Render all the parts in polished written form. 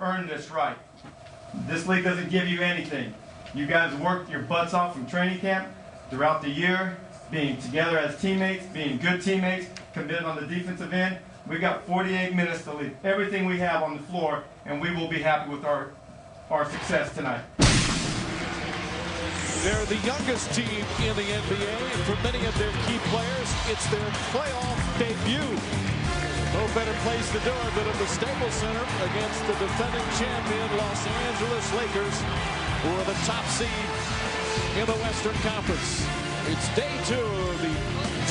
earned this right. This league doesn't give you anything. You guys worked your butts off from training camp throughout the year, being together as teammates, being good teammates, committed on the defensive end. We got 48 minutes to leave everything we have on the floor, and we will be happy with our success tonight. They're the youngest team in the NBA, and for many of their key players, it's their playoff debut. No better place to do it than at the Staples Center against the defending champion Los Angeles Lakers, who are the top seed in the Western Conference. It's day 2 of the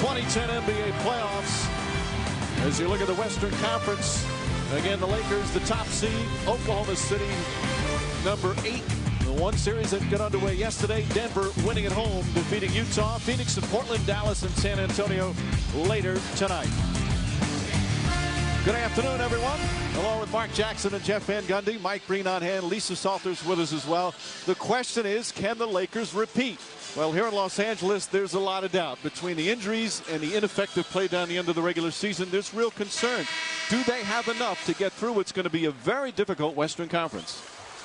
2010 NBA playoffs. As you look at the Western Conference, again, the Lakers, the top seed, Oklahoma City, number 8. The one series that got underway yesterday, Denver winning at home, defeating Utah, Phoenix and Portland, Dallas and San Antonio later tonight. Good afternoon, everyone. Along with Mark Jackson and Jeff Van Gundy, Mike Green on hand, Lisa Salters with us as well. The question is, can the Lakers repeat? Well, here in Los Angeles, there's a lot of doubt. Between the injuries and the ineffective play down the end of the regular season, there's real concern. Do they have enough to get through what's going to be a very difficult Western Conference?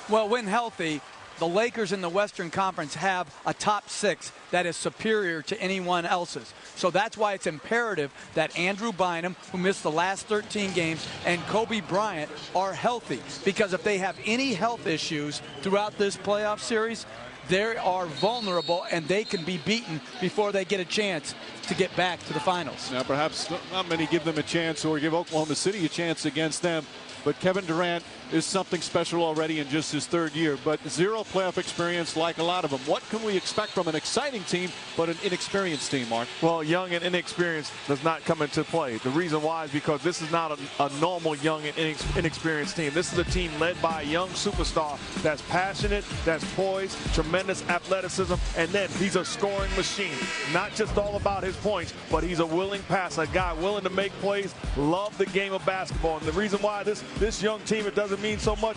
Well, when healthy, the Lakers in the Western Conference have a top 6 that is superior to anyone else's. So that's why it's imperative that Andrew Bynum, who missed the last 13 games, and Kobe Bryant are healthy. Because if they have any health issues throughout this playoff series, they are vulnerable and they can be beaten before they get a chance to get back to the finals. Now, perhaps not many give them a chance or give Oklahoma City a chance against them. But Kevin Durant is something special already in just his 3rd year, but 0 playoff experience like a lot of them. What can we expect from an exciting team, but an inexperienced team, Mark? Well, young and inexperienced does not come into play. The reason why is because this is not a normal young and inexperienced team. This is a team led by a young superstar that's passionate, that's poised, tremendous athleticism, and then he's a scoring machine. Not just all about his points, but he's a willing passer, a guy willing to make plays, love the game of basketball. And the reason why this young team, it doesn't mean so much.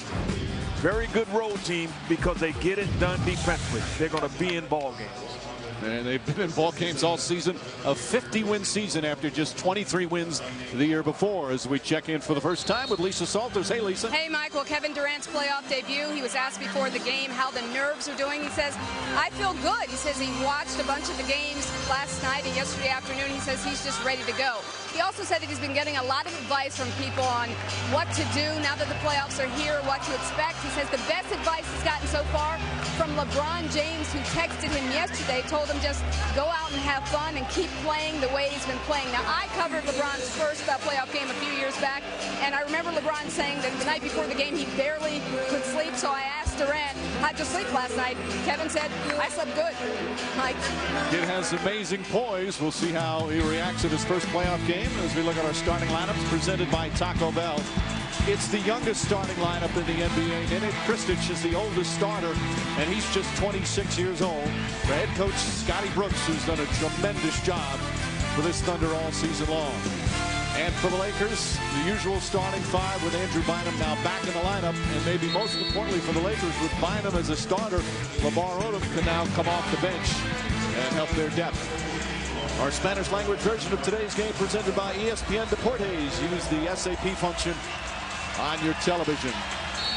Very good road team because they get it done defensively. They're going to be in ball games. And they've been in ball games all season. A 50-win season after just 23 wins the year before. As we check in for the first time with Lisa Salters. Hey, Lisa. Hey, Michael. Kevin Durant's playoff debut. He was asked before the game how the nerves are doing. He says, I feel good. He says he watched a bunch of the games last night and yesterday afternoon. He says he's just ready to go. He also said that he's been getting a lot of advice from people on what to do now that the playoffs are here, what to expect. He says the best advice he's gotten so far from LeBron James, who texted him yesterday, told him just go out and have fun and keep playing the way he's been playing. Now, I covered LeBron's first playoff game a few years back, and I remember LeBron saying that the night before the game he barely could sleep, so I asked Durant, how'd you sleep last night? Kevin said, I slept good. Mike. Kid has amazing poise. We'll see how he reacts to his first playoff game as we look at our starting lineups presented by Taco Bell. It's the youngest starting lineup in the NBA. Nenad Krstić is the oldest starter, and he's just 26 years old. The head coach, Scotty Brooks, who's done a tremendous job for this Thunder all season long. And for the Lakers, the usual starting 5 with Andrew Bynum now back in the lineup. And maybe most importantly for the Lakers, with Bynum as a starter, Lamar Odom can now come off the bench and help their depth. Our Spanish language version of today's game presented by ESPN Deportes. Use the SAP function on your television.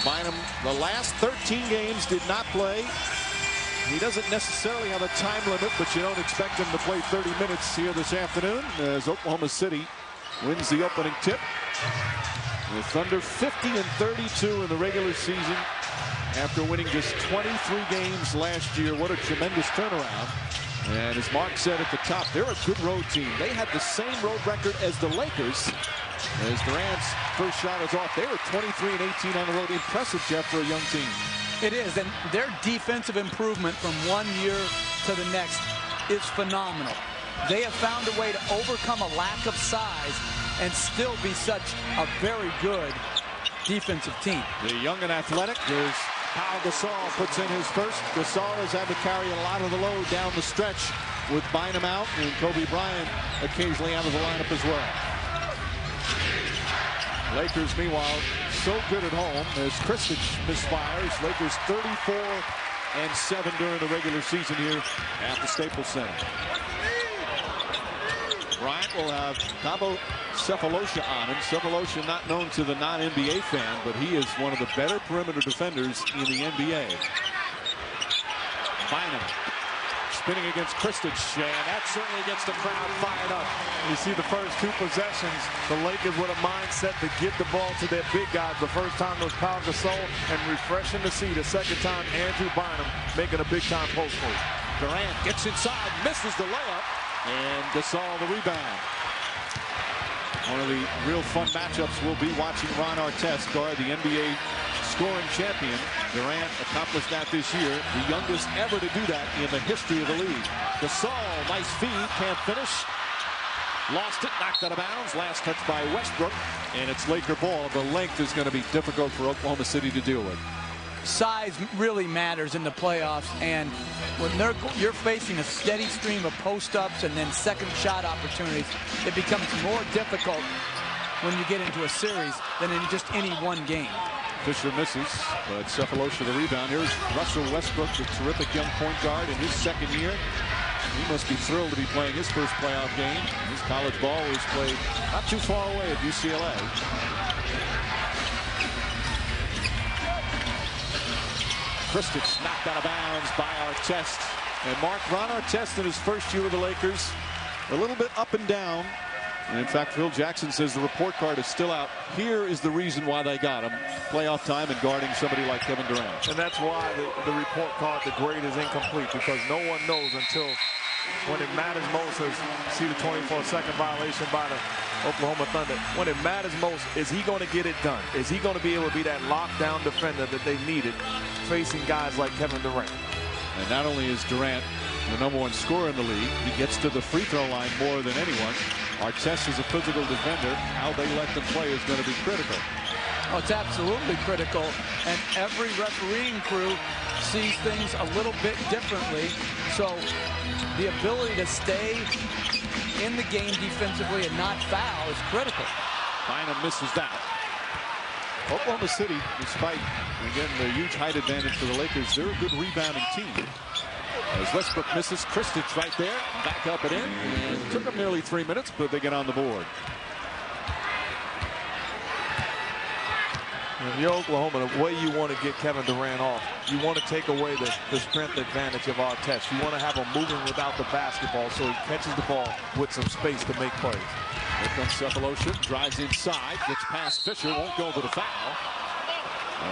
Bynum, the last 13 games, did not play. He doesn't necessarily have a time limit, but you don't expect him to play 30 minutes here this afternoon as Oklahoma City wins the opening tip. The Thunder 50-32 in the regular season after winning just 23 games last year. What a tremendous turnaround. And as Mark said at the top, they're a good road team. They had the same road record as the Lakers. As Durant's first shot is off, they were 23-18 on the road. Impressive, Jeff, for a young team. It is, and their defensive improvement from one year to the next is phenomenal. They have found a way to overcome a lack of size and still be such a very good defensive team. The young and athletic is Pau Gasol puts in his first. Gasol has had to carry a lot of the load down the stretch with Bynum out and Kobe Bryant occasionally out of the lineup as well. Lakers, meanwhile, so good at home as Krstić misfires. Lakers 34-7 during the regular season here at the Staples Center. Bryant will have Cabo Cephalosha on him. Cephalosha not known to the non-NBA fan, but he is one of the better perimeter defenders in the NBA. Bynum spinning against Kristic, and that certainly gets the crowd fired up. You see the first two possessions, the Lakers with a mindset to get the ball to their big guys. The first time was Pau Gasol, and refreshing to see the second time Andrew Bynum making a big-time post move. Durant gets inside, misses the layup, and Gasol the rebound. One of the real fun matchups will be watching Ron Artest guard the NBA scoring champion. Durant accomplished that this year, the youngest ever to do that in the history of the league. Gasol, nice feed, can't finish. Lost it, knocked out of bounds. Last touch by Westbrook, and it's Laker ball. The length is going to be difficult for Oklahoma City to deal with. Size really matters in the playoffs, and when you're facing a steady stream of post-ups and then second shot opportunities, it becomes more difficult when you get into a series than in just any one game. Fisher misses, but Cephalosha the rebound. Here's Russell Westbrook, the terrific young point guard in his second year. He must be thrilled to be playing his first playoff game. His college ball was played not too far away at UCLA. Kristic knocked out of bounds by Artest. And Ron Artest in his first year with the Lakers, a little bit up and down. And in fact, Phil Jackson says the report card is still out. Here is the reason why they got him. Playoff time and guarding somebody like Kevin Durant. And that's why the report card, the grade is incomplete, because no one knows until when it matters most. As see the 24-second violation by the Oklahoma Thunder. When it matters most, is he going to get it done? Is he going to be able to be that lockdown defender that they needed facing guys like Kevin Durant? And not only is Durant the #1 scorer in the league, he gets to the free throw line more than anyone. Artest is a physical defender. How they let them play is going to be critical. Oh, it's absolutely critical, and every refereeing crew sees things a little bit differently. So the ability to stay in the game defensively and not foul is critical. Bynum misses that. Oklahoma City, despite, again, the huge height advantage for the Lakers, they're a good rebounding team. As Westbrook misses, Kristic right there, back up and in. And took them nearly 3 minutes, but they get on the board. If you're Oklahoma, the way you want to get Kevin Durant off, you want to take away the strength advantage of Artest. You want to have him moving without the basketball so he catches the ball with some space to make plays. Here comes Cephalosha, drives inside, gets past Fisher, won't go for the foul.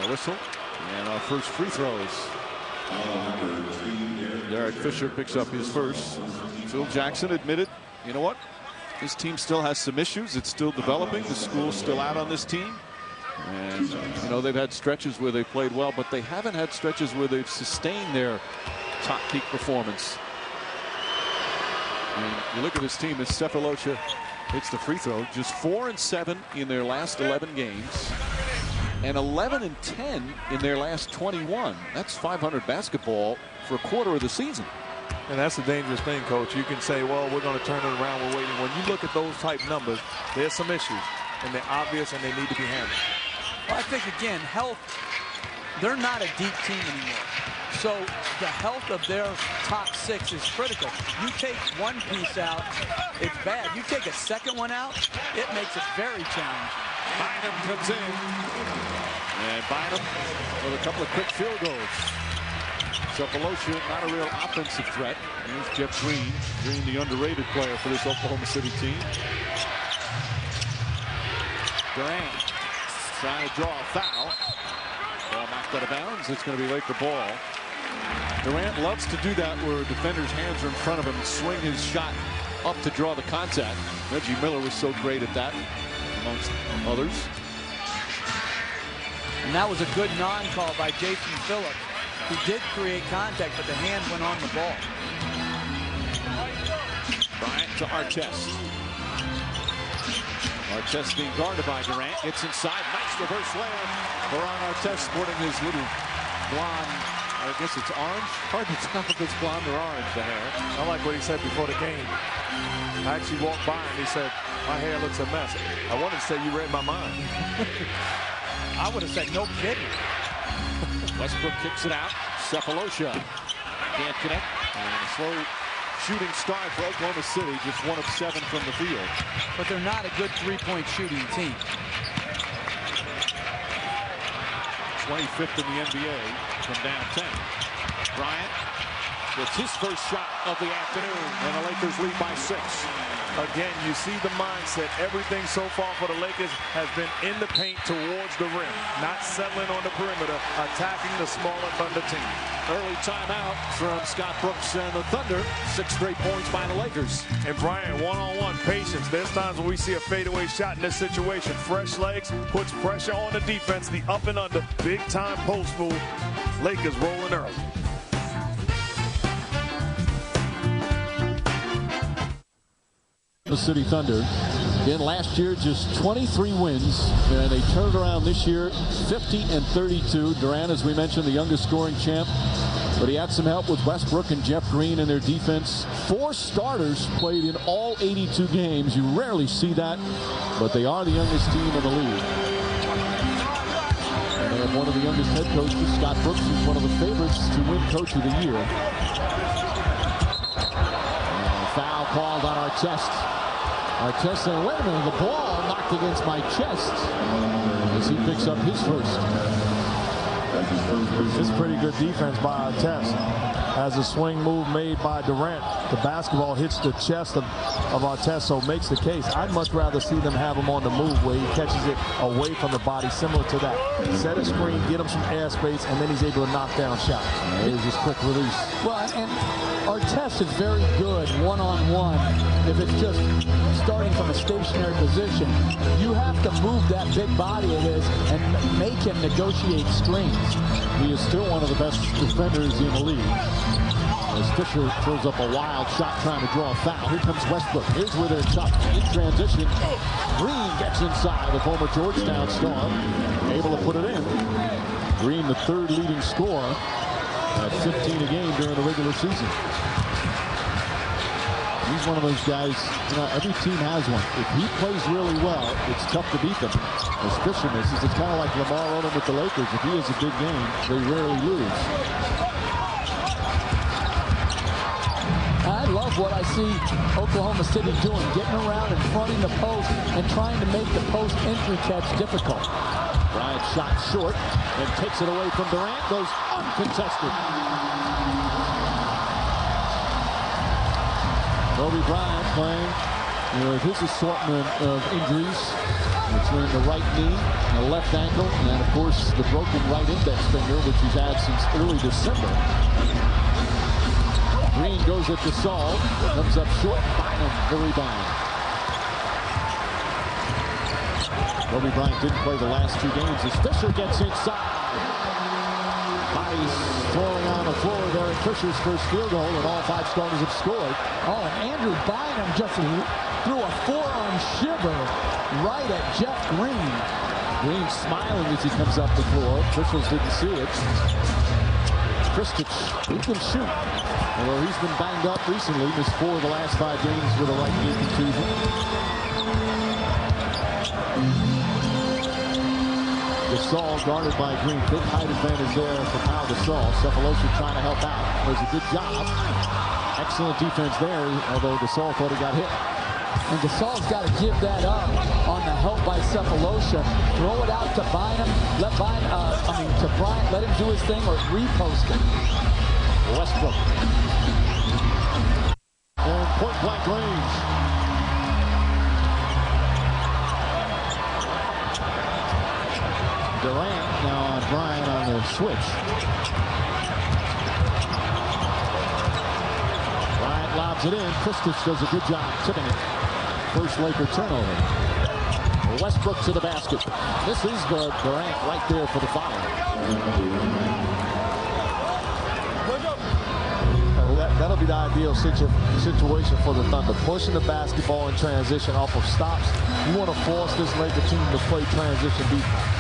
A whistle, and our first free throws. Derek Fisher picks up his first. Phil Jackson admitted, you know what? This team still has some issues. It's still developing. The school's still out on this team. And, you know, they've had stretches where they played well, but they haven't had stretches where they've sustained their top peak performance. And you look at this team as Cephalosha hits the free throw. Just 4-7 in their last 11 games. And 11-10 in their last 21. That's 500 basketball for a quarter of the season. And that's a dangerous thing, Coach. You can say, well, we're going to turn it around. We're waiting. When you look at those type numbers, there's some issues. And they're obvious and they need to be handled. Well, I think, again, health, they're not a deep team anymore. So the health of their top six is critical. You take one piece out, it's bad. You take a second one out, it makes it very challenging. Bynum comes in. And Bynum with a couple of quick field goals. Cephalosha, not a real offensive threat. Here's Jeff Green. Green, the underrated player for this Oklahoma City team. Durant trying to draw a foul. Ball knocked out of bounds. It's going to be Laker ball. Durant loves to do that where a defender's hands are in front of him and swing his shot up to draw the contact. Reggie Miller was so great at that, amongst others. And that was a good non-call by Jason Phillips. He did create contact, but the hand went on the ball. Bryant to Artest. Artest being guarded by Durant. Gets inside. Nice reverse layup. Ron Artest sporting his little blonde, I guess it's orange. Hard to tell if it's blonde or orange, the hair. I like what he said before the game. I actually walked by and he said, my hair looks a mess. I wanted to say you read my mind. I would have said no kidding. Westbrook kicks it out. Cephalosha can't connect. And a slow shooting star for Oklahoma City, just 1 of 7 from the field. But they're not a good three-point shooting team. 25th in the NBA from downtown. Bryant gets his first shot of the afternoon, and the Lakers lead by 6. Again, you see the mindset. Everything so far for the Lakers has been in the paint towards the rim, not settling on the perimeter, attacking the smaller Thunder team. Early timeout from Scott Brooks and the Thunder. 6 straight points by the Lakers. And Bryant, one-on-one patience. There's times when we see a fadeaway shot in this situation. Fresh legs, puts pressure on the defense, the up and under, big-time post move. Lakers rolling early. The City Thunder. Again, last year just 23 wins, and they turned around this year 50-32. Durant, as we mentioned, the youngest scoring champ, but he had some help with Westbrook and Jeff Green in their defense. 4 starters played in all 82 games. You rarely see that, but they are the youngest team in the league. And they have one of the youngest head coaches, Scott Brooks, who's one of the favorites to win Coach of the Year. And foul called on Artest. Artest saying, wait a minute, the ball knocked against my chest, as he picks up his first. It's pretty good defense by Artest. As a swing move made by Durant, the basketball hits the chest of Artest, so makes the case. I'd much rather see them have him on the move where he catches it away from the body, similar to that. Set a screen, get him some airspace, and then he's able to knock down shots. Here's his quick release. Well, and Artest is very good one-on-one. If it's just starting from a stationary position, you have to move that big body of his and make him negotiate screens. He is still one of the best defenders in the league. As Fisher throws up a wild shot trying to draw a foul. Here comes Westbrook. Here's where they're tough in transition. Green gets inside, the former Georgetown star, able to put it in. Green, the 3rd leading scorer at 15 a game during the regular season. He's one of those guys, you know, every team has one. If he plays really well, it's tough to beat them. As Fisher misses, it's kind of like Lamar Odom with the Lakers. If he has a big game, they rarely lose. I love what I see Oklahoma City doing, getting around and fronting the post and trying to make the post entry catch difficult. Bryant shot short and takes it away from Durant, goes uncontested. Kobe Bryant playing with his assortment of injuries between the right knee and the left ankle, and of course the broken right index finger, which he's had since early December. Green goes at Gasol, comes up short, Bynum the rebound. Kobe Bryant didn't play the last 2 games as Fisher gets inside. Bodies throwing on the floor. There at Fisher's first field goal, and all 5 starters have scored. Oh, and Andrew Bynum just threw a forearm shiver right at Jeff Green. Green smiling as he comes up the floor. Officials didn't see it. Kristich, he can shoot. Although he's been banged up recently, missed 4 of the last 5 games with a right knee contusion. Gasol guarded by Green. Big height advantage there for Pau Gasol. Cephalosha trying to help out. Does a good job. Excellent defense there, although Gasol thought he got hit. And Gasol's got to give that up on the help by Cephalosha. Throw it out to Bynum. Let to Bryant. Let him do his thing or repost it. Westbrook. And point-blank range. Durant now on Bryant on the switch. Bryant lobs it in. Kristich does a good job tipping it. First Laker turnover. Westbrook to the basket. This is the Durant right there for the foul. That'll be the ideal situation for the Thunder. Pushing the basketball in transition off of stops. You want to force this Laker team to play transition defense.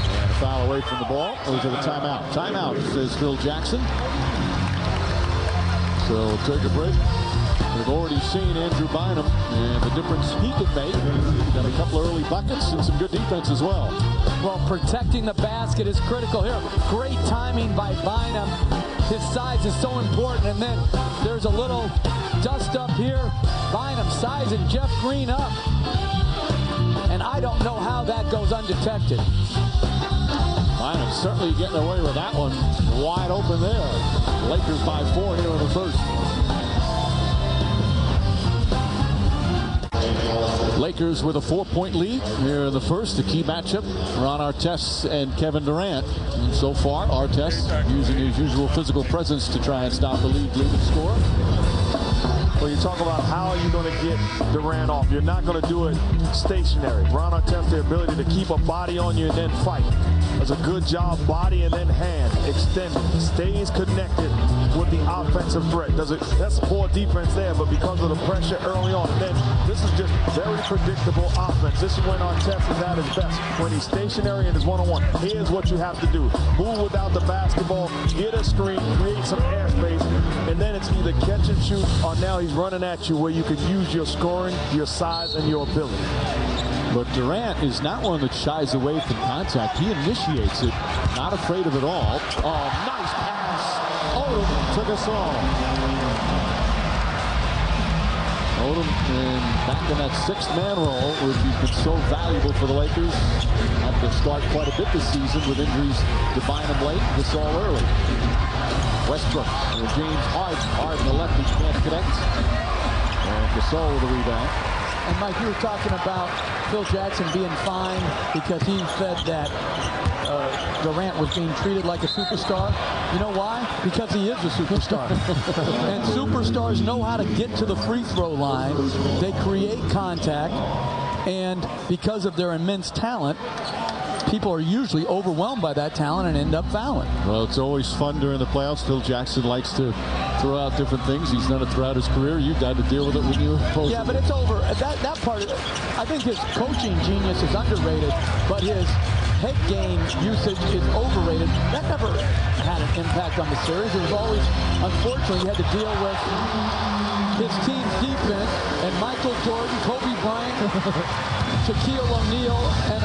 And a foul away from the ball. Goes to the timeout. Timeout, says Phil Jackson. So take a break. We've already seen Andrew Bynum and the difference he can make. Got a couple of early buckets and some good defense as well. Well, protecting the basket is critical here. Great timing by Bynum. His size is so important, and then there's a little dust up here. Bynum sizing Jeff Green up. And I don't know how that goes undetected. Bynum certainly getting away with that one. Wide open there. Lakers by 4 here in the first. Lakers with a 4-point lead here in the first. The key matchup, Ron Artest and Kevin Durant. And so far, Artest using his usual physical presence to try and stop the leading scorer. Well, you talk about how are you going to get Durant off. You're not going to do it stationary. Ron Artest, the ability to keep a body on you and then fight. Does a good job, body and then hand, extended, stays connected with the offensive threat. That's poor defense there, but because of the pressure early on, and then this is just very predictable offense. This is when Artest is at his best, when he's stationary and is one-on-one. Here's what you have to do. Move without the basketball, get a screen, create some airspace, and then it's either catch and shoot, or now he's running at you where you can use your scoring, your size, and your ability. But Durant is not one that shies away from contact. He initiates it, not afraid of it all. Oh, nice pass. Odom took us all. Odom back in that sixth-man role, which has been so valuable for the Lakers. Had to start quite a bit this season with injuries to Bynum late, this all early. Westbrook and James Harden, the lefty, can't connect. And Gasol with the rebound. And Mike, you were talking about Phil Jackson being fined because he said that Durant was being treated like a superstar. You know why? Because he is a superstar. And superstars know how to get to the free throw line. They create contact. And because of their immense talent, people are usually overwhelmed by that talent and end up fouling. Well, it's always fun during the playoffs. Phil Jackson likes to throw out different things. He's done it throughout his career. You've had to deal with it when you oppose. Yeah, but it's over. That part, I think his coaching genius is underrated, but his head game usage is overrated. That never had an impact on the series. It was always, unfortunately, you had to deal with his team's defense and Michael Jordan, Kobe Bryant, Shaquille O'Neal, and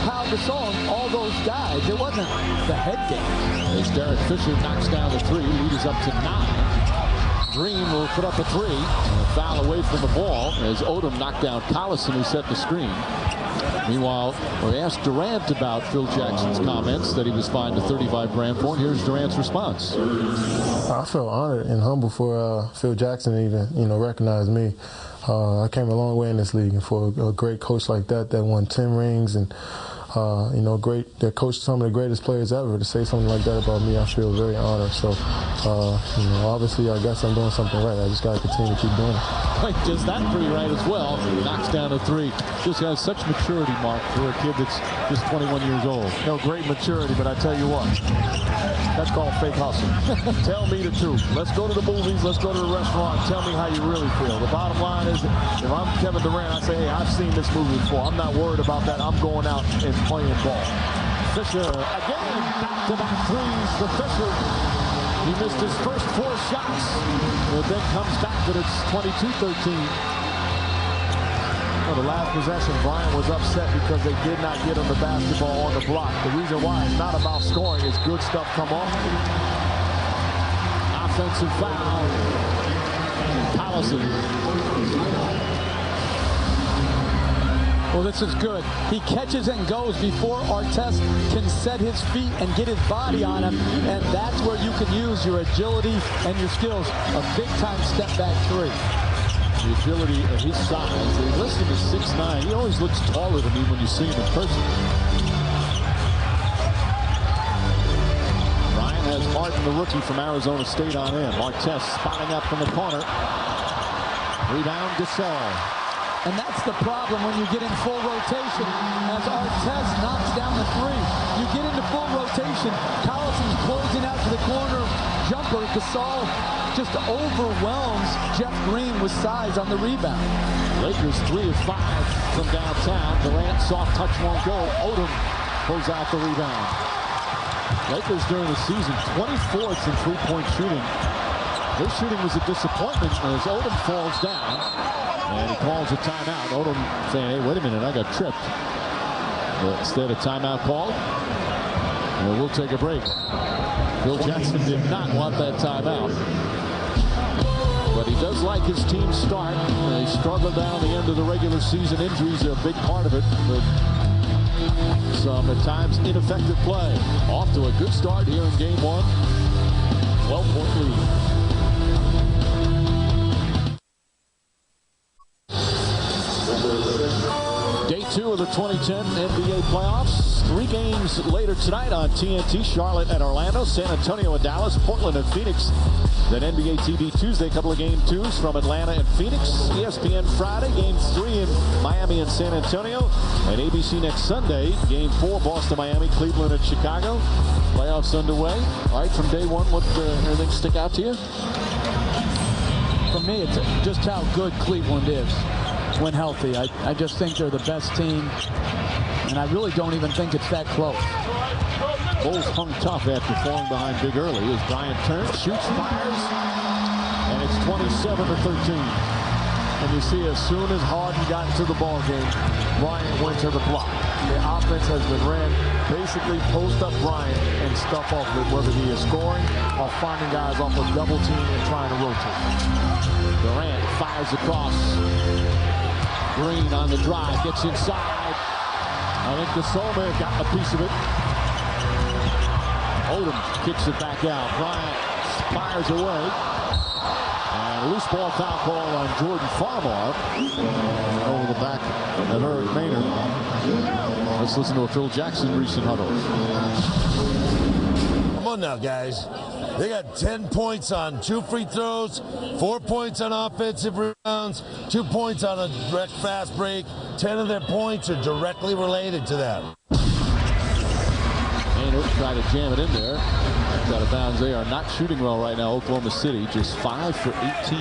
Pau Gasol, all those guys. It wasn't the head game. As Derek Fisher knocks down the three, lead is up to 9. Green will put up a 3. A foul away from the ball as Odom knocked down Collison, who set the screen. Meanwhile, we asked Durant about Phil Jackson's comments that he was fined a $35 grand for, and here's Durant's response. I feel honored and humble for Phil Jackson to even, recognize me. I came a long way in this league, and for a great coach like that won 10 rings and that coached some of the greatest players ever, to say something like that about me, I feel very honored. So, obviously, I guess I'm doing something right. I just got to continue to keep doing it. Mike does that pretty right as well. Knocks down a 3. Just has such maturity, Mark, for a kid that's just 21 years old. Great maturity, but I tell you what, that's called fake hustle. Tell me the truth. Let's go to the movies. Let's go to the restaurant. Tell me how you really feel. The bottom line is, if I'm Kevin Durant, I say, hey, I've seen this movie before. I'm not worried about that. I'm going out and playing ball. Fisher again, back-to-back threes for Fisher. He missed his first 4 shots, but then comes back, and it's 22-13. Well, the last possession, Bryant was upset because they did not get him the basketball on the block. The reason why it's not about scoring is good stuff come off. Offensive foul. Collison. Well, this is good. He catches and goes before Artest can set his feet and get his body on him, and that's where you can use your agility and your skills. A big-time step-back 3. The agility at his size. They list him as 6'9". He always looks taller than me when you see him in person. Ryan has Harden, the rookie from Arizona State, on him. Artest spotting up from the corner. Rebound, Gasol. And that's the problem when you get in full rotation. As Artest knocks down the 3, you get into full rotation. Collison's closing out to the corner jumper. Gasol just overwhelms Jeff Green with size on the rebound. Lakers 3 of 5 from downtown. Durant soft touch won't go. Odom pulls out the rebound. Lakers during the season 24th in three-point shooting. Their shooting was a disappointment as Odom falls down. And he calls a timeout. Odom saying, hey, wait a minute, I got tripped. But instead, a timeout called. And we'll take a break. Phil Jackson did not want that timeout. But he does like his team's start. They struggled down the end of the regular season. Injuries are a big part of it. But some, at times, ineffective play. Off to a good start here in game one. 12-point lead. Day 2 of the 2010 NBA playoffs. 3 games later tonight on TNT. Charlotte and Orlando, San Antonio and Dallas, Portland and Phoenix. Then NBA TV Tuesday, a couple of game 2s from Atlanta and Phoenix. ESPN Friday, game 3 in Miami and San Antonio. And ABC next Sunday, game 4, Boston, Miami, Cleveland and Chicago. Playoffs underway. All right, from day 1, what anything stick out to you? For me, it's just how good Cleveland is when healthy. I just think they're the best team, and I really don't even think it's that close. Bulls hung tough after falling behind big early as Bryant turns, shoots, fires, and it's 27-13. And you see, as soon as Harden got into the ball game, Bryant went to the block. The offense has been ran, basically post up Bryant and stuff off with, whether he is scoring or finding guys off a double team and trying to rotate. Durant fires across. Green on the drive, gets inside. I think Gasol may have got a piece of it. Odom kicks it back out. Bryant fires away. And a loose ball foul call on Jordan Farmar. Over the back of Eric Maynard. Let's listen to a Phil Jackson recent huddle. Come on now, guys. They got 10 points on 2 free throws, 4 points on offensive rebounds, 2 points on a direct fast break. 10 of their points are directly related to that. Maynard tried to jam it in there. Out of bounds. They are not shooting well right now. Oklahoma City just 5 for 18.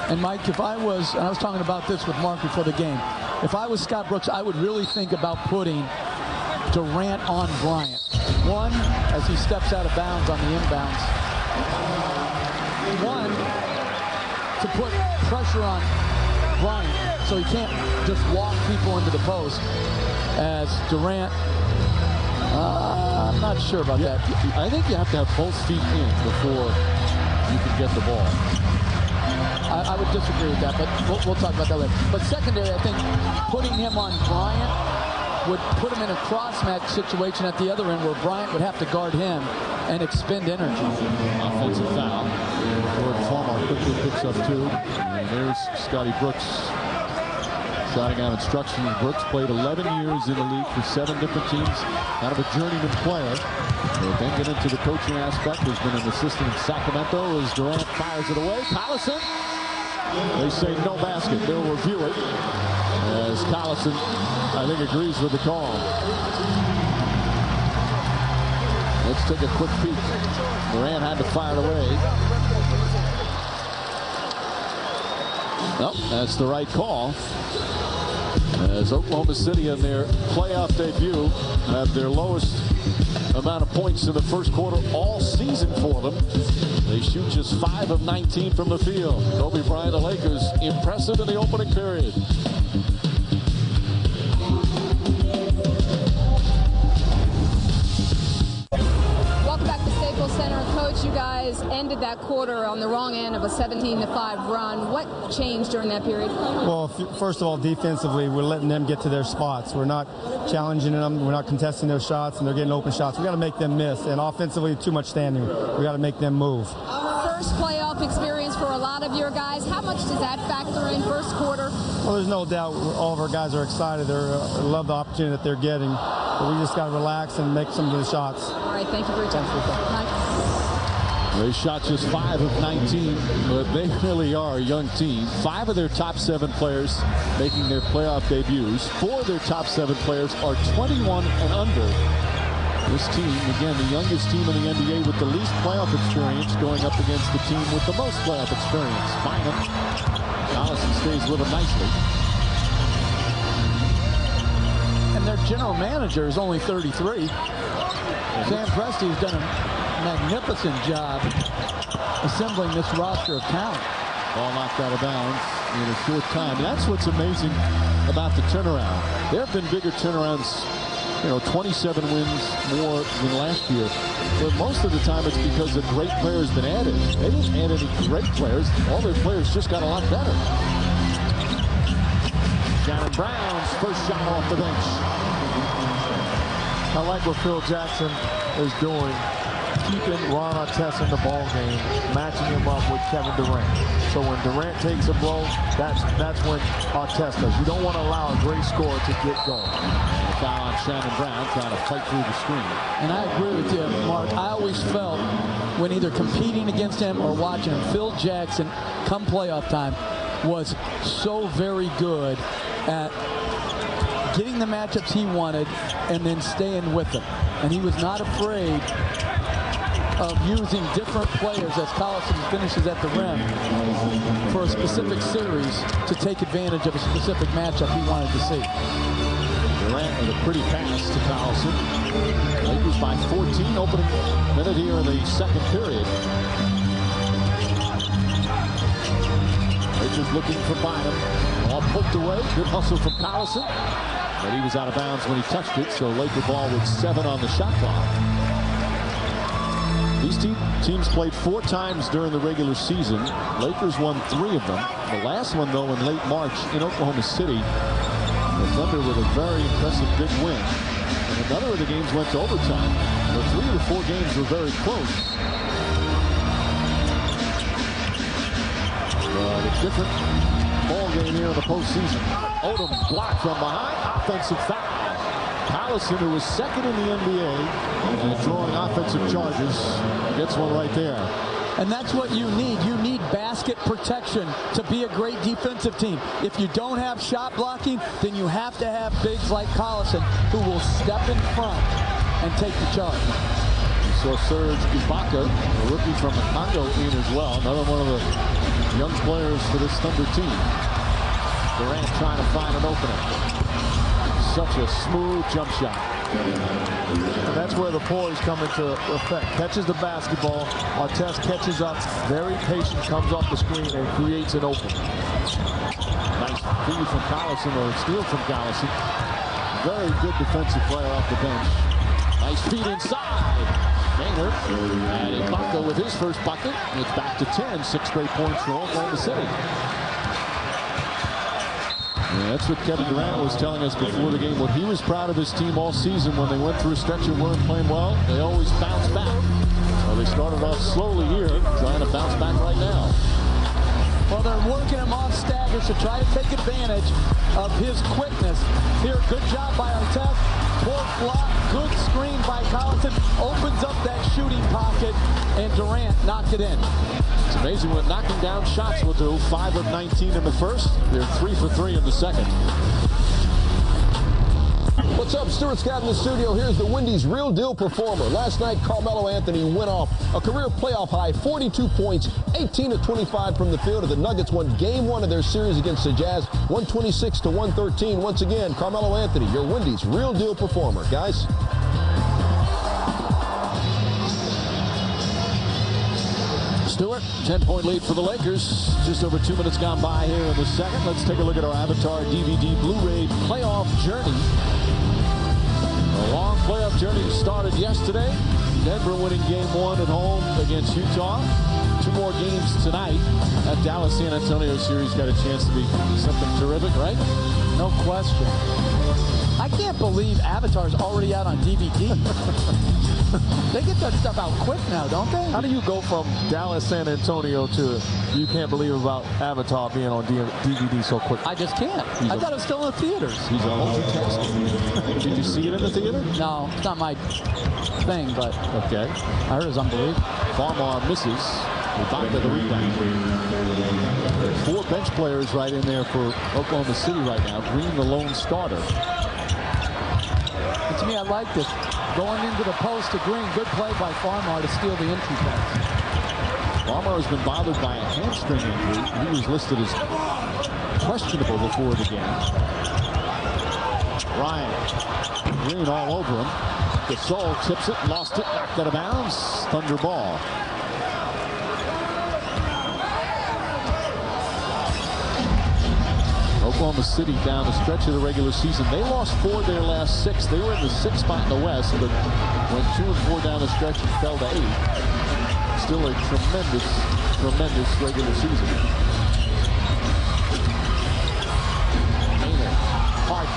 And Mike, if I was talking about this with Mark before the game, if I was Scott Brooks, I would really think about putting Durant on Bryant. One, as he steps out of bounds on the inbounds. One, to put pressure on Bryant so he can't just walk people into the post. As Durant, I'm not sure about that. I think you have to have both feet in before you can get the ball. I would disagree with that, but we'll talk about that later. But secondary, I think putting him on Bryant would put him in a cross-match situation at the other end where Bryant would have to guard him and expend energy. Offensive foul. Jordan Farmar quickly picks up 2. And there's Scotty Brooks shouting out instructions. Brooks played 11 years in the league for 7 different teams. Kind of a journeyman player. We'll then get into the coaching aspect. He's been an assistant in Sacramento as Durant fires it away. Collison. They say no basket. They'll review it. As Collison, I think, agrees with the call. Let's take a quick peek. Durant had to fire it away. Nope, that's the right call. As Oklahoma City in their playoff debut have their lowest amount of points in the first quarter all season for them. They shoot just 5 of 19 from the field. Kobe Bryant, the Lakers, impressive in the opening period. Welcome back to Staples Center. Coach, you guys ended that quarter on the wrong end of a 17-5 run. What changed during that period? Well, first of all, defensively, we're letting them get to their spots. We're not challenging them. We're not contesting their shots, and they're getting open shots. We got to make them miss. And offensively, too much standing. We got to make them move. First playoff experience for a lot of your guys. How much does that factor in first quarter? Well, there's no doubt all of our guys are excited. They love the opportunity that they're getting. But we just got to relax and make some of the shots. All right, thank you for your time. Mike? They shot just 5 of 19, but they really are a young team. 5 of their top 7 players making their playoff debuts. 4 of their top 7 players are 21 and under. This team, again, the youngest team in the NBA with the least playoff experience going up against the team with the most playoff experience. Bynum. Collison stays with them nicely. And their general manager is only 33. Sam Presti's done a magnificent job assembling this roster of talent. Ball knocked out of bounds. in a short time. And that's what's amazing about the turnaround. There have been bigger turnarounds, 27 wins more than last year. But most of the time it's because a great player has been added. They didn't add any great players. All their players just got a lot better. Shannon Brown's first shot off the bench. I like what Phil Jackson is doing, keeping Ron Artest in the ball game, matching him up with Kevin Durant. So when Durant takes a blow, that's when Artest does. You don't want to allow a great scorer to get going. Foul on Shannon Brown, trying to fight through the screen. And I agree with you, Mark. I always felt when either competing against him or watching him, Phil Jackson, come playoff time, was so very good at getting the matchups he wanted and then staying with them. And he was not afraid of using different players as Collison finishes at the rim for a specific series to take advantage of a specific matchup he wanted to see. Durant with a pretty pass to Collison. Lakers by 14, opening minute here in the second period. Lakers looking for Bynum. All poked away. Good hustle from Collison. But he was out of bounds when he touched it, so Laker ball with 7 on the shot clock. These teams played 4 times during the regular season. Lakers won 3 of them. The last one, though, in late March in Oklahoma City. The Thunder with a very impressive big win. And another of the games went to overtime. The 3 of the 4 games were very close. But a different ball game here in the postseason. Odom blocked from behind. Offensive foul. Collison, who was second in the NBA and drawing offensive charges, gets one right there. And that's what you need. You need basket protection to be a great defensive team. If you don't have shot blocking, then you have to have bigs like Collison who will step in front and take the charge. We saw Serge Ibaka, a rookie from the Congo, in as well. Another one of the young players for this Thunder team. Durant trying to find an opening. Such a smooth jump shot. And that's where the poise come into effect. Catches the basketball. Artest catches up. Very patient. Comes off the screen and creates an opening. Nice feed from Collison, or steal from Collison. Very good defensive player off the bench. Nice feed inside. Maynard and Ibaka with his first bucket. It's back to 10. 6 straight points for Oklahoma City. Yeah, that's what Kevin Durant was telling us before the game. What he was proud of his team all season when they went through a stretch of weren't playing well. They always bounce back. Well, they started off slowly here, trying to bounce back right now. Well, they're working him off staggers to try to take advantage of his quickness. Here, good job by Artest. Poor flop, good screen by Collison. Opens up that shooting pocket, and Durant knocked it in. It's amazing what knocking down shots will do. 5 of 19 in the first. They're 3 for 3 in the second. What's up? Stuart Scott in the studio. Here's the Wendy's real deal performer. Last night, Carmelo Anthony went off a career playoff high, 42 points, 18 of 25 from the field. The Nuggets won game 1 of their series against the Jazz, 126-113. Once again, Carmelo Anthony, your Wendy's real deal performer. Guys. Stewart, 10-point lead for the Lakers. Just over 2 minutes gone by here in the second. Let's take a look at our Avatar DVD Blu-ray playoff journey. A long playoff journey started yesterday. Denver winning game 1 at home against Utah. 2 more games tonight. That Dallas-San Antonio series got a chance to be something terrific, right? No question. I can't believe Avatar's already out on DVD. They get that stuff out quick now, don't they? How do you go from Dallas, San Antonio to you can't believe about Avatar being on DVD so quick? I just can't. I thought it was still in the theaters. He's a multitasker. Did you see it in the theater? No, it's not my thing, but okay. I heard it was unbelievable. Farmar misses. Back to the rebound. 4 bench players right in there for Oklahoma City right now. Green, the lone starter. And to me, I like this. Going into the post to Green. Good play by Farmar to steal the entry pass. Farmar has been bothered by a hamstring injury. He was listed as questionable before the game. Ryan. Green all over him. Gasol tips it, lost it, knocked out of bounds. Thunder ball. Oklahoma City down the stretch of the regular season. They lost 4 of their last 6. They were in the 6th spot in the West, but went 2-4 down the stretch and fell to 8. Still a tremendous regular season. Maynard, Hart.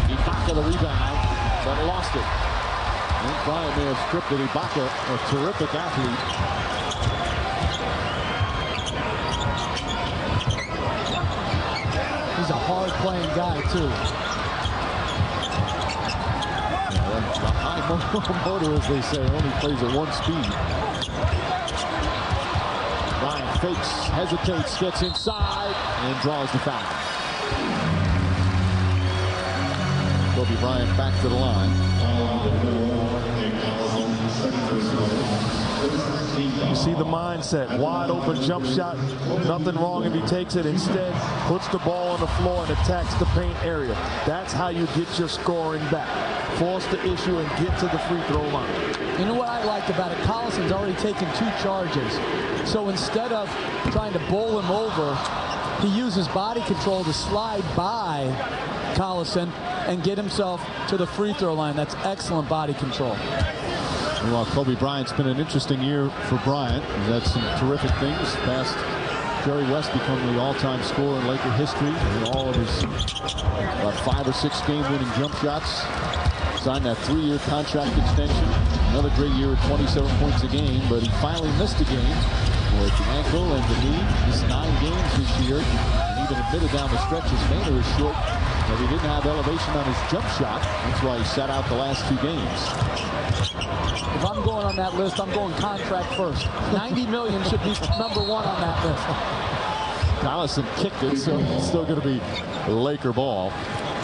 Ibaka the rebound, but lost it. I think Bryant may have stripped it. Ibaka, a terrific athlete. He's a hard-playing guy, too. Yeah, the high motor, as they say, only plays at 1 speed. Bryant fakes, hesitates, gets inside, and draws the foul. Kobe Bryant back to the line. You see the mindset, wide open jump shot, nothing wrong if he takes it. Instead, puts the ball on the floor and attacks the paint area. That's how you get your scoring back. Force the issue and get to the free throw line. You know what I liked about it? Collison's already taken 2 charges. So instead of trying to bowl him over, he uses body control to slide by Collison and get himself to the free throw line. That's excellent body control. Well, Kobe Bryant's been an interesting year for Bryant. He's had some terrific things. Past Jerry West become the all-time scorer in Laker history. And all of his 5 or 6 game-winning jump shots. Signed that 3-year contract extension. Another great year at 27 points a game, but he finally missed a game with the ankle and the knee. Missed 9 games this year. And even admitted down the stretch his Maynard was short, that he didn't have elevation on his jump shot. That's why he sat out the last 2 games. If I'm going on that list, I'm going contract first. $90 million should be #1 on that list. Collison kicked it, so it's still going to be Laker ball.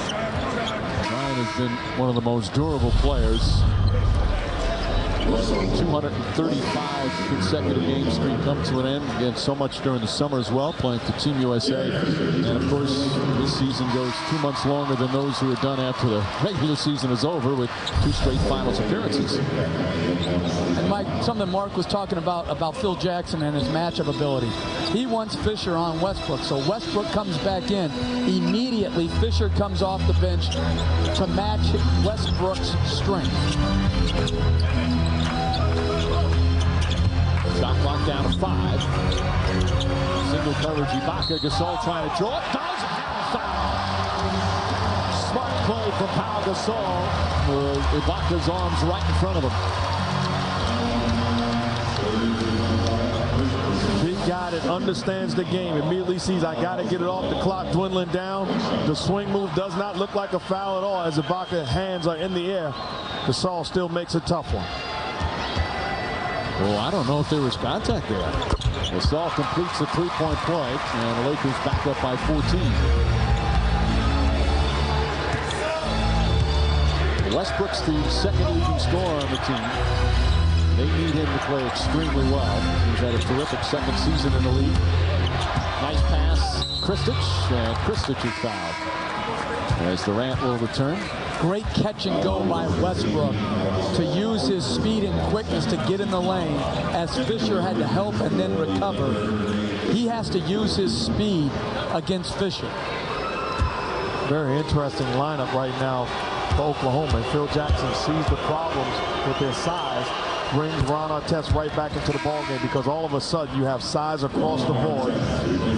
Bryant has been one of the most durable players. 235 consecutive game streak come to an end. Again, so much during the summer as well, playing for Team USA. And of course, this season goes 2 months longer than those who are done after the regular season is over, with 2 straight finals appearances. And Mike, something Mark was talking about Phil Jackson and his matchup ability. He wants Fisher on Westbrook, so Westbrook comes back in. Immediately, Fisher comes off the bench to match Westbrook's strength. Shot clock down to 5. Single coverage, Ibaka. Gasol trying to draw it. Does it. Foul. Smart play from Pau Gasol. Ibaka's arms right in front of him. Big guy that understands the game. Immediately sees, I got to get it off the clock, dwindling down. The swing move does not look like a foul at all as Ibaka's hands are in the air. Gasol still makes a tough one. Well, I don't know if there was contact there. Gasol completes a 3-point play, and the Lakers back up by 14. Westbrook's the 2nd leading scorer on the team. They need him to play extremely well. He's had a terrific 2nd season in the league. Nice pass, Kristich, and Kristich is fouled. As Durant will return. Great catch and go by Westbrook to use his speed and quickness to get in the lane, as Fisher had to help and then recover. He has to use his speed against Fisher. Very interesting lineup right now for Oklahoma. Phil Jackson sees the problems with their size, brings Ron Artest right back into the ballgame, because all of a sudden you have size across the board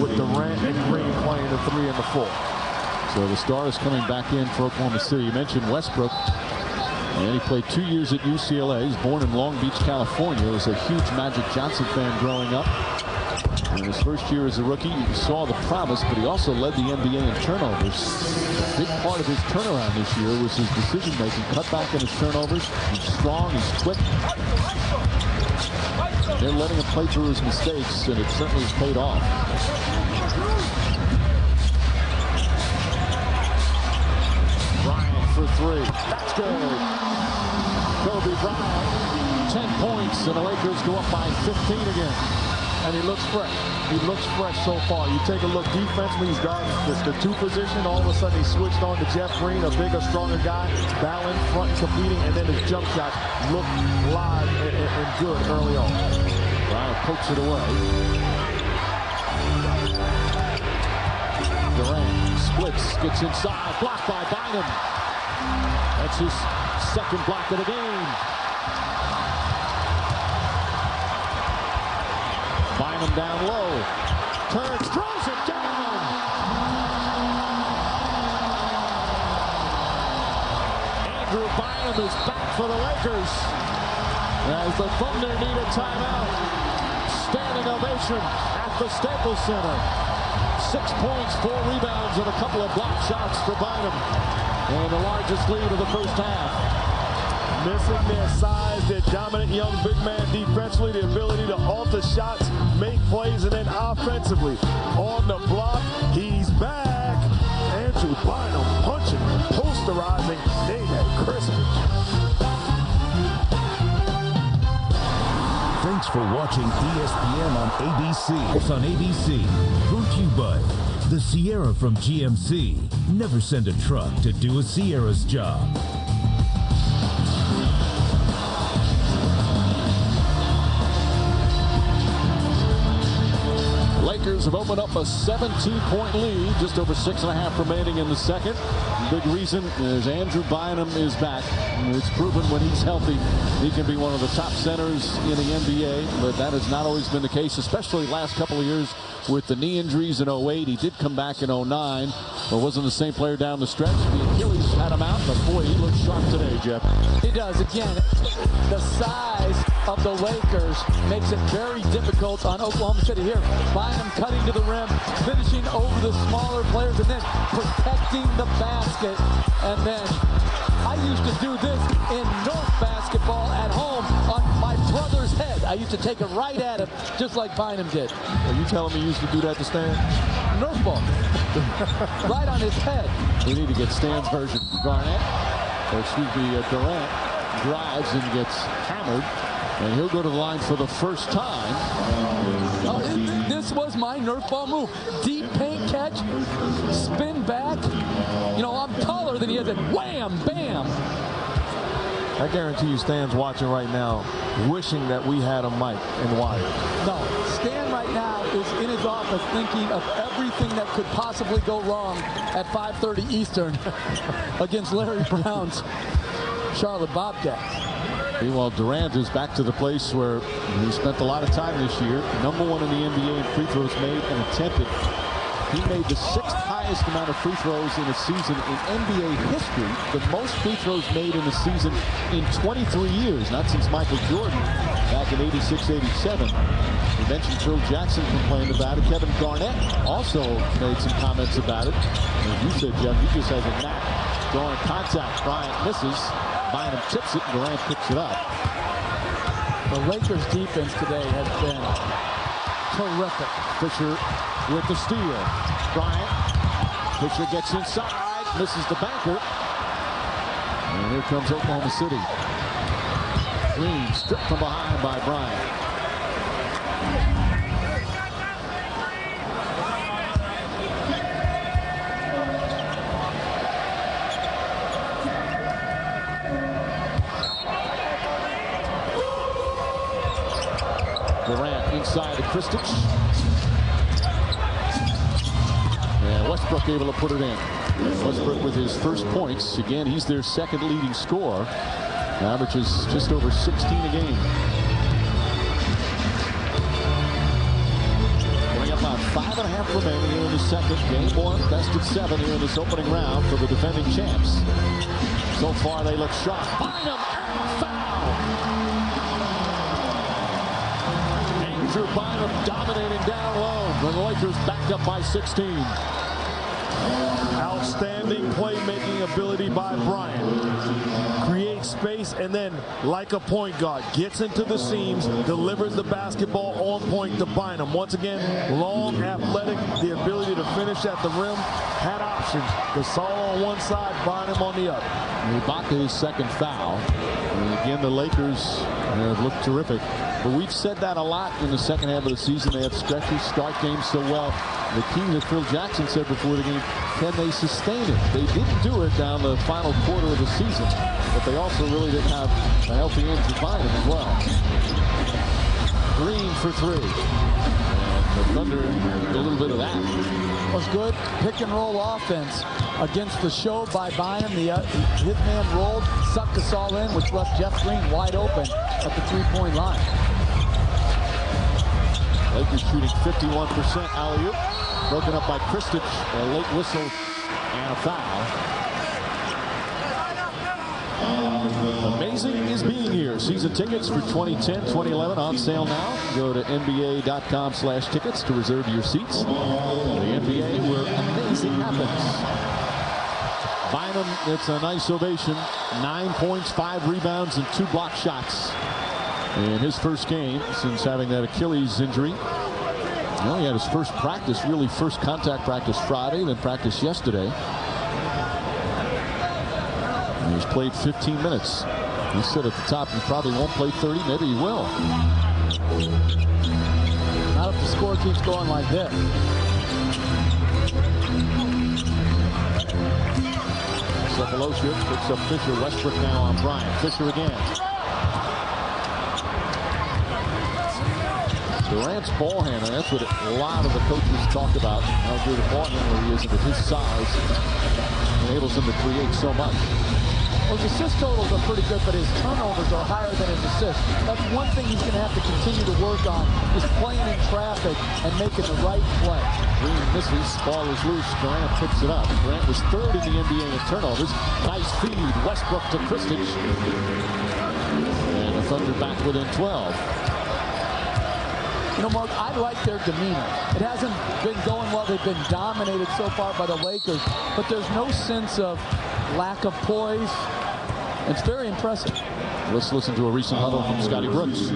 with Durant and Green playing the 3 and the 4. So the Stars coming back in for Oklahoma City. You mentioned Westbrook, and he played 2 years at UCLA. He's born in Long Beach, California. He was a huge Magic Johnson fan growing up. In his first year as a rookie, you saw the promise, but he also led the NBA in turnovers. A big part of his turnaround this year was his decision-making. Cut back in his turnovers. He's strong, he's quick. They're letting him play through his mistakes, and it certainly has paid off. For 3. That's good. Kobe Bryant, 10 points, and the Lakers go up by 15 again. And he looks fresh. He looks fresh so far. You take a look defensively, he's guarding the 2 position. All of a sudden, he switched on to Jeff Green, a bigger, stronger guy, balanced, front competing, and then his jump shot looked live and good early on. Bryant pokes it away. splits, gets inside, blocked by Bynum. That's his second block of the game. Bynum down low, turns, throws it down. Andrew Bynum is back for the Lakers as the Thunder need a timeout. Standing ovation at the Staples Center. 6 points, 4 rebounds, and a couple of block shots for Bynum. And the largest lead of the first half. Missing their size, their dominant young big man defensively, the ability to alter shots, make plays, and then offensively. On the block, he's back. Andrew Bynum punching, posterizing, Nate Christmas. Thanks for watching ESPN on ABC. It's on ABC. Brought to you by the Sierra from GMC. Never send a truck to do a Sierra's job. Lakers have opened up a 17-point lead, just over 6.5 remaining in the second. Big reason is Andrew Bynum is back. It's proven when he's healthy, he can be one of the top centers in the NBA, but that has not always been the case, especially last couple of years with the knee injuries in 08. He did come back in 09, but wasn't the same player down the stretch. The Achilles had him out, but boy, he looks sharp today, Jeff. He does. Again, the size of the Lakers makes it very difficult on Oklahoma City here. Bynum cutting to the rim, finishing over the smaller players, and then protecting the basket. And then I used to do this in North basketball at home on my brother's head. I used to take it right at him, just like Bynum did. Are you telling me you used to do that to Stan? Nerf ball. Right on his head. We need to get Stan's version. Durant drives and gets hammered, and he'll go to the line for the first time. This was my Nerf ball move. Deep paint catch, spin back. You know, I'm taller than he is, and wham, bam. I guarantee you Stan's watching right now, wishing that we had a mic and wire. No, Stan right now is in his office thinking of everything that could possibly go wrong at 5:30 Eastern against Larry Brown's Charlotte Bobcats. Meanwhile, Durant is back to the place where he spent a lot of time this year. #1 in the NBA in free throws made and attempted. He made the 6th highest amount of free throws in a season in NBA history. The most free throws made in a season in 23 years, not since Michael Jordan back in 86-87. We mentioned Phil Jackson complained about it. Kevin Garnett also made some comments about it. As you said, Jeff, he just has a knack drawing contact. Bryant misses. Bynum tips it, and Durant picks it up. The Lakers' defense today has been terrific. Fisher with the steal. Bryant. Fisher gets inside, misses the banker. And here comes Oklahoma City. Green stripped from behind by Bryant. Durant inside to Kristich. And Westbrook able to put it in. Westbrook with his first points. Again, he's their second leading scorer. Averages just over 16 a game. Coming up on 5.5 remaining here in the second. Game 1, best of 7 here in this opening round for the defending champs. So far, they look sharp. Bynum and foul. Andrew Bynum dominating down low. And the Lakers backed up by 16. Outstanding playmaking ability by Bryant. Creates space and then, like a point guard, gets into the seams, delivers the basketball on point to Bynum. Once again, long, athletic, the ability to finish at the rim. Had options. Gasol on one side, Bynum on the other. Ibaka's second foul. And again, the Lakers have looked terrific. But we've said that a lot in the second half of the season. They have stretches, start games so well. The key that Phil Jackson said before the game, can they sustain it? They didn't do it down the final quarter of the season, but they also really didn't have a healthy Andrew Bynum as well. Green for 3. And the Thunder did a little bit of that. was good. Pick and roll offense against the show by Bynum. The hitman rolled, sucked us all in, which left Jeff Green wide open at the three-point line. Lakers shooting 51% alley-oop. Broken up by Kristich, a late whistle and a foul. Amazing is being here. Season tickets for 2010-2011 on sale now. Go to NBA.com/tickets to reserve your seats. The NBA where amazing happens. Bynum gets a nice ovation. 9 points, 5 rebounds, and 2 block shots in his first game since having that Achilles injury. Well, he had his first practice, really first contact practice Friday, then practice yesterday. And he's played 15 minutes. He said at the top he probably won't play 30, maybe he will. Not if the score keeps going like this. Cephalosha picks up Fisher. Westbrook now on Bryant. Fisher again. Durant's ball handler, that's what a lot of the coaches talk about, how good a ball handler he is, and with his size, enables him to create so much. Well, his assist totals are pretty good, but his turnovers are higher than his assists. That's one thing he's going to have to continue to work on, is playing in traffic and making the right play. Green misses, ball is loose, Durant picks it up. Durant was third in the NBA in turnovers. Nice feed, Westbrook to Kristich. And the Thunder back within 12. You know, Mark, I like their demeanor. It hasn't been going well. They've been dominated so far by the Lakers, but there's no sense of lack of poise. It's very impressive. Let's listen to a recent huddle from Scotty Brooks.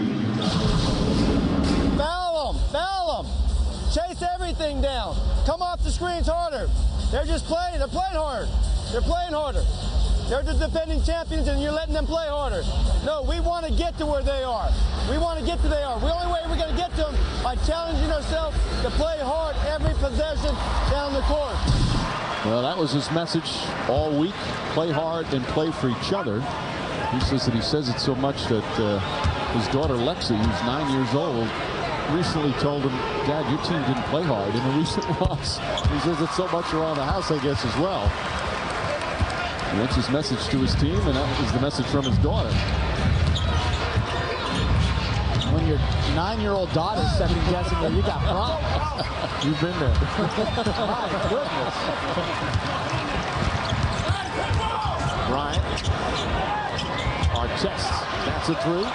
Foul them! Foul them! Chase everything down. Come off the screens harder. They're just playing. They're playing hard. They're playing harder. They're the defending champions, and you're letting them play harder. No, we want to get to where they are. We want to get to where they are. The only way we're going to get to them by challenging ourselves to play hard every possession down the court. Well, that was his message all week. Play hard and play for each other. He says that he says it so much that his daughter Lexi, who's 9 years old, recently told him, "Dad, your team didn't play hard in a recent loss." He says it's so much around the house, I guess, as well. And that's his message to his team, and that is the message from his daughter. When your 9-year-old daughter's second-guessing you, you got problems. You've been there. My goodness. Bryant. Artest. That's a three.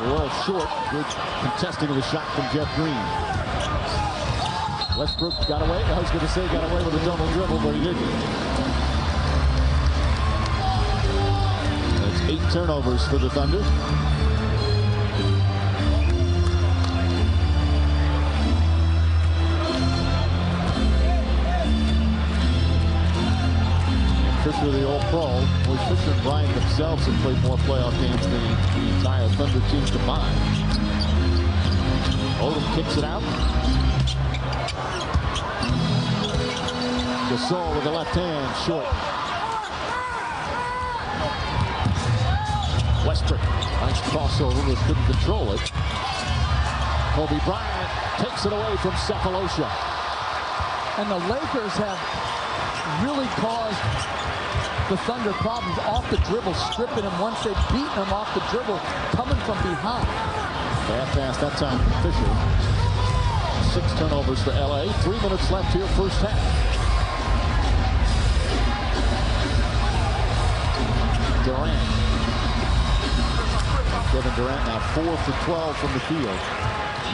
Well short. Good contesting of the shot from Jeff Green. Westbrook got away. I was going to say got away with a double dribble, but he didn't. That's 8 turnovers for the Thunder. Fisher, the old pro. Well, Fisher and Bryant themselves have played more playoff games than the entire Thunder team combined. Odom kicks it out. Gasol with the left hand, short. Westbrook, nice crossover, but couldn't control it. Kobe Bryant takes it away from Cephalosha. And the Lakers have really caused the Thunder problems off the dribble, stripping them once they've beaten them off the dribble, coming from behind. Bad pass that time from Fisher. 6 turnovers for LA. 3 minutes left here, first half. Durant. Kevin Durant now 4 for 12 from the field.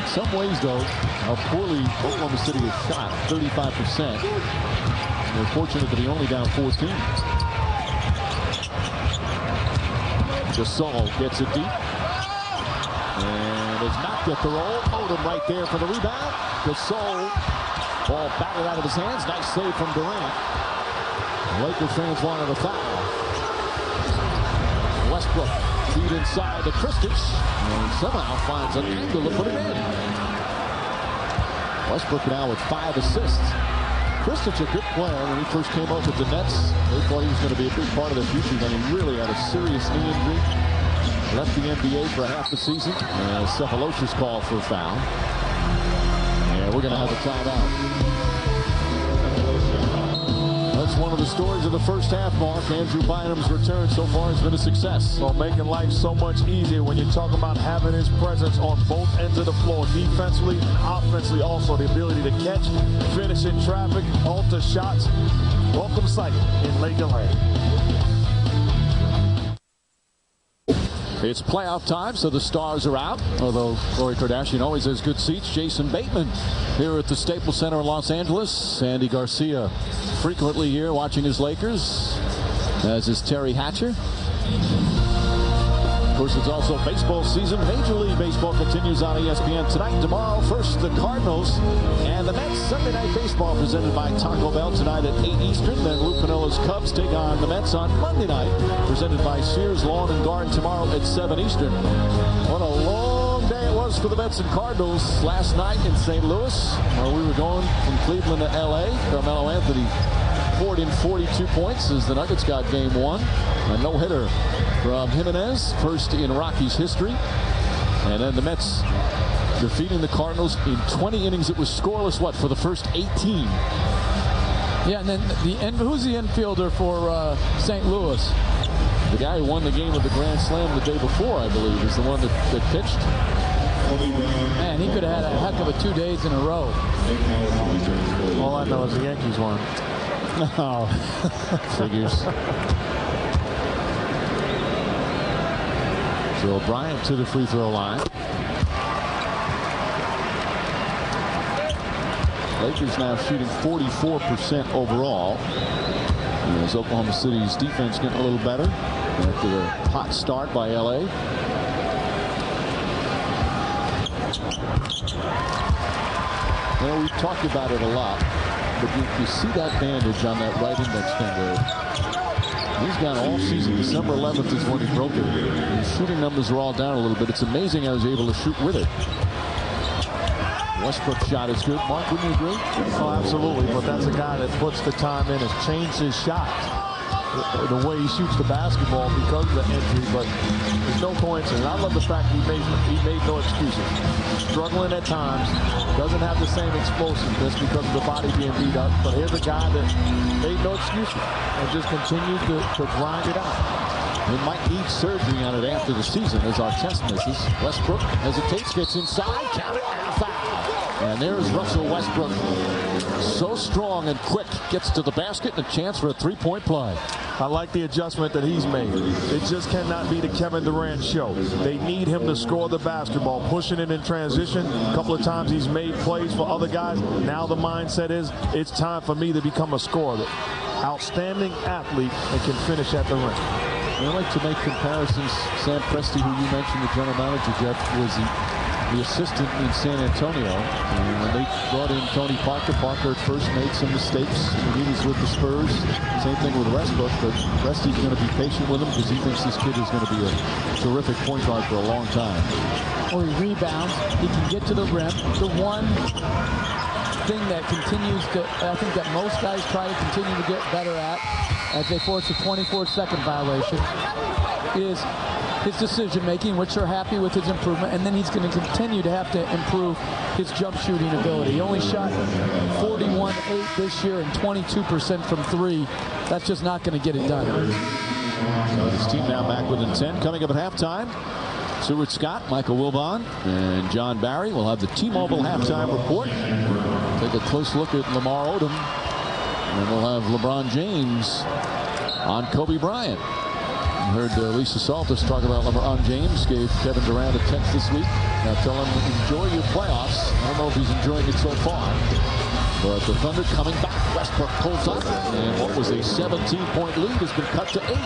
In some ways, though, how poorly Oklahoma City has shot, 35%. They're fortunate to be only down 14. Gasol gets it deep. And does not get the roll. Odom right there for the rebound. Gasol, ball batted out of his hands. Nice save from Durant. Lakers fans wanted a foul. Westbrook feed inside to Kristich. And somehow finds an angle to put it in. Westbrook now with 5 assists. Kristich, a good player. When he first came up with the Nets, they thought he was going to be a big part of their future. Then he really had a serious knee injury. Left the NBA for half the season. Cephalosha's call for a foul. Yeah, we're going to have a timeout. of the stories of the first half, Mark. Andrew Bynum's return so far has been a success. Well, making life so much easier when you talk about having his presence on both ends of the floor, defensively and offensively. Also, the ability to catch, finish in traffic, alter shots. Welcome sight in Laker land. It's playoff time, so the stars are out. Although Khloe Kardashian always has good seats. Jason Bateman here at the Staples Center in Los Angeles. Sandy Garcia frequently here watching his Lakers, as is Terry Hatcher. Of course, it's also baseball season. Major League Baseball continues on ESPN tonight, tomorrow. First, the Cardinals and the Mets. Sunday Night Baseball presented by Taco Bell tonight at 8 Eastern. Then Lou Pinilla's Cubs take on the Mets on Monday night, presented by Sears Lawn and Garden tomorrow at 7 Eastern. What a long day it was for the Mets and Cardinals last night in St. Louis, where we were going from Cleveland to L.A. Carmelo Anthony poured in 42 points as the Nuggets got game one. A no-hitter from Jimenez, first in Rockies history. And then the Mets defeating the Cardinals in 20 innings. It was scoreless, what, for the first 18? Yeah, and then who's the infielder for St. Louis? The guy who won the game with the Grand Slam the day before, I believe, is the one that pitched. Man, he could have had a heck of a 2 days in a row. All I know is the Yankees won. Oh, figures. So Bryant to the free throw line. Lakers now shooting 44% overall. As Oklahoma City's defense getting a little better after the hot start by LA. You know, we've talked about it a lot, but you see that bandage on that right index finger. He's gone all season. December 11th is when he broke it. His shooting numbers are all down a little bit. It's amazing how he's able to shoot with it. Westbrook's shot is good. Mark, wouldn't you agree? Oh, absolutely. But that's a guy that puts the time in, has changed his shot. The way he shoots the basketball because of the injury, but there's no coincidence. I love the fact he made no excuses. Struggling at times, doesn't have the same explosiveness because of the body being beat up, but here's a guy that made no excuses and just continued to grind it out. He might need surgery on it after the season as our test misses. Westbrook hesitates, gets inside, count it, and foul. And there's Russell Westbrook. So strong and quick, gets to the basket and a chance for a three-point play. I like the adjustment that he's made. It just cannot be the Kevin Durant show. They need him to score the basketball, pushing it in transition. A couple of times he's made plays for other guys. Now the mindset is, it's time for me to become a scorer. Outstanding athlete and can finish at the rim. I like to make comparisons. Sam Presti, who you mentioned, the general manager, Jeff, was the assistant in San Antonio. And when they brought in Tony Parker, Parker at first made some mistakes when he was with the Spurs. Same thing with Westbrook, but Presti's going to be patient with him because he thinks this kid is going to be a terrific point guard for a long time. Well, he rebounds. He can get to the rim. The one thing that continues to, I think that most guys try to continue to get better at, as they force a 24-second violation, is his decision-making, which they're happy with his improvement, and then he's going to continue to have to improve his jump shooting ability. He only shot 41.8 this year and 22% from three. That's just not going to get it done. So his team now back within 10. Coming up at halftime, Stuart Scott, Michael Wilbon, and John Barry will have the T-Mobile halftime report. Take a close look at Lamar Odom, and we'll have LeBron James on Kobe Bryant. I heard Lisa Saltis talk about LeBron James gave Kevin Durant a text this week. Now tell him, enjoy your playoffs. I don't know if he's enjoying it so far. But the Thunder coming back. Westbrook pulls up, and what was a 17-point lead has been cut to 8.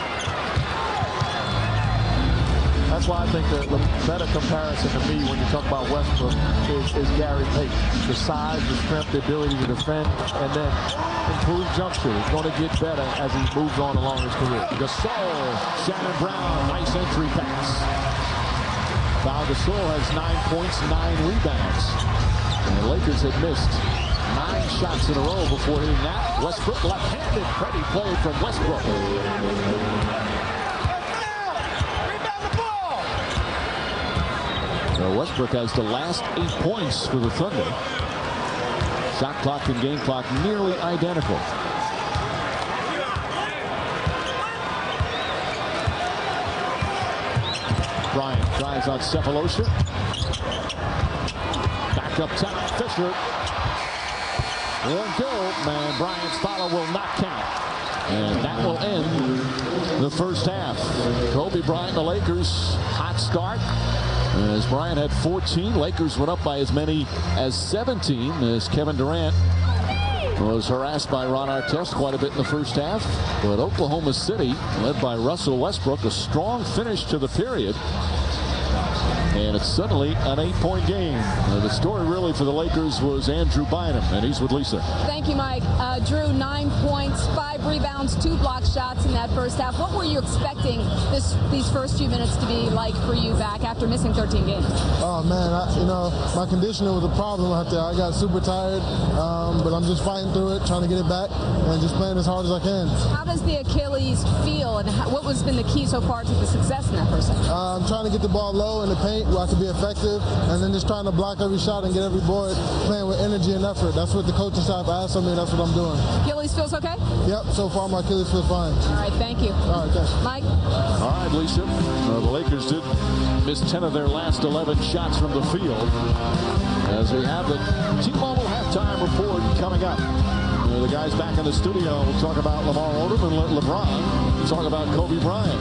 That's why I think the better comparison to me when you talk about Westbrook is Gary Payton. The size, the strength, the ability to defend, and then improve jump shooting. He's going to get better as he moves on along his career. Gasol, Shannon Brown, nice entry pass. Val Gasol has 9 points, 9 rebounds. And the Lakers had missed 9 shots in a row before hitting that. Westbrook left-handed. Pretty play from Westbrook. So Westbrook has the last 8 points for the Thunder. Shot clock and game clock nearly identical. Bryant drives on Cephalosha. Back up top, Fisher. Won't go, and Bryant's follow will not count. And that will end the first half. Kobe Bryant, the Lakers, hot start. As Bryant had 14, Lakers went up by as many as 17 as Kevin Durant was harassed by Ron Artest quite a bit in the first half. But Oklahoma City, led by Russell Westbrook, a strong finish to the period. And it's suddenly an 8-point game. The story really for the Lakers was Andrew Bynum, and he's with Lisa. Thank you, Mike. Drew, 9 points, 5 rebounds, 2 block shots in that first half. What were you expecting these first few minutes to be like for you back after missing 13 games? Oh, man, my conditioning was a problem out there. I got super tired, but I'm just fighting through it, trying to get it back, and just playing as hard as I can. How does the Achilles feel, and what has been the key so far to the success in that first half? I'm trying to get the ball low in the paint where I can be effective, and then just trying to block every shot and get every board, playing with energy and effort. That's what the coaching staff asked of me. That's what I'm doing. Achilles feels okay? Yep, so far my Achilles feels fine. All right, thank you. All right, thanks. Mike? All right, Lisa. The Lakers did miss 10 of their last 11 shots from the field. As we have the T-Mobile halftime report coming up. The guys back in the studio will talk about Lamar Odom and LeBron. We'll talk about Kobe Bryant.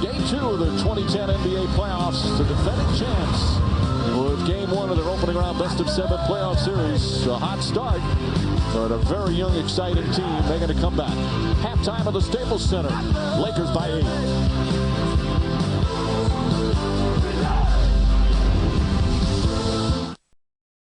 Game 2 of the 2010 NBA playoffs. The defending champs with Game 1 of their opening round best-of-7 playoff series. A hot start, but a very young, exciting team making a comeback. Halftime at the Staples Center. Lakers by 8.